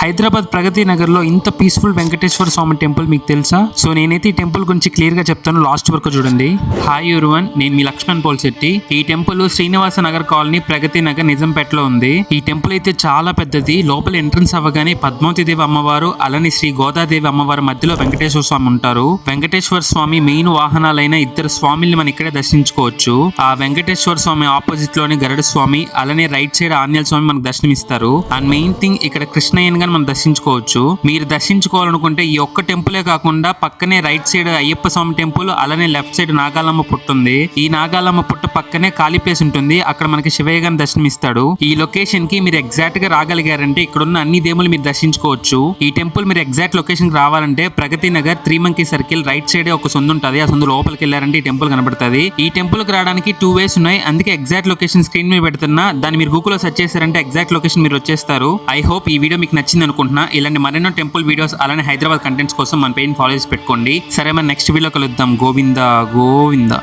హైదరాబాద్ ప్రగతి నగర్ లో ఇంత పీస్ఫుల్ వెంకటేశ్వర స్వామి టెంపుల్ మీకు తెలుసా? సో నేనైతే ఈ టెంపుల్ గురించి క్లియర్ గా చెప్తాను, లాస్ట్ వరకు చూడండి. హాయ్ ఎవరీవన్, నేను మీ లక్ష్మణ్ పోల్శెట్టి. ఈ టెంపుల్ శ్రీనివాస నగర్ కాలనీ ప్రగతి నగర్ నిజంపేటలో ఉంది. ఈ టెంపుల్ అయితే చాలా పెద్దది. లోపల ఎంట్రన్స్ అవ్వగానే పద్మావతిదేవి అమ్మవారు అలానే శ్రీ గోదాదేవి అమ్మవారి మధ్యలో వెంకటేశ్వర స్వామి ఉంటారు. వెంకటేశ్వర స్వామి మెయిన్ వాహనాలైన ఇద్దరు స్వామిల్ని మనం ఇక్కడే దర్శించుకోవచ్చు. ఆ వెంకటేశ్వర స్వామి ఆపోజిట్ లోని గరుడ స్వామి అలానే రైట్ సైడ్ ఆంజనేయ స్వామి మనకు దర్శనమిస్తారు. అండ్ మెయిన్ థింగ్ ఇక్కడ కృష్ణయ్యని గాని మనం దర్శించుకోవచ్చు. మీరు దర్శించుకోవాలనుకుంటే ఈ ఒక్క టెంపులే కాకుండా పక్కనే రైట్ సైడ్ అయ్యప్ప స్వామి టెంపుల్ అలానే లెఫ్ట్ సైడ్ నాగాలమ్మ పుట్ట ఉంది. ఈ నాగాలమ్మ పుట్ట పక్కనే ఖాళీ ప్లేస్ ఉంటుంది, అక్కడ మనకి శివయ్య గారిని దర్శనమిస్తాడు. ఈ లొకేషన్ కి మీరు ఎగ్జాక్ట్ గా రాగలిగారంటే ఇక్కడ ఉన్న అన్ని దేవులు మీరు దర్శించుకోవచ్చు. ఈ టెంపుల్ మీరు ఎగ్జాక్ట్ లొకేషన్ కి రావాలంటే Pragathi Nagar త్రీమంకి circle right side ఒక సందు ఉంటుంది. ఆ సందు లోపలికి వెళ్ళారంటే ఈ టెంపుల్ కనబడుతుంది. ఈ టెంపుల్ కి రావడానికి 2 వేస్ ఉన్నాయి, అందుకే ఎగ్జాక్ట్ లొకేషన్ స్క్రీన్ మీద పెడుతున్నా. దాన్ని మీరు గూగుల్ లో సెర్చ్ చేశారంటే ఎగ్జాక్ట్ లొకేషన్ మీరు వచ్చేస్తారు. ఐ హోప్ ఈ వీడియో మీకు నచ్చింది అనుకుంటున్నా. ఇలాంటి మరెన్నో టెంపుల్ వీడియోస్ అలానే హైదరాబాద్ కంటెంట్స్ కోసం మన పేజ్ ఫాలో చేసి పెట్టుకోండి. సరే, మన నెక్స్ట్ వీడియో కలుద్దాం. గోవిందా గోవిందా.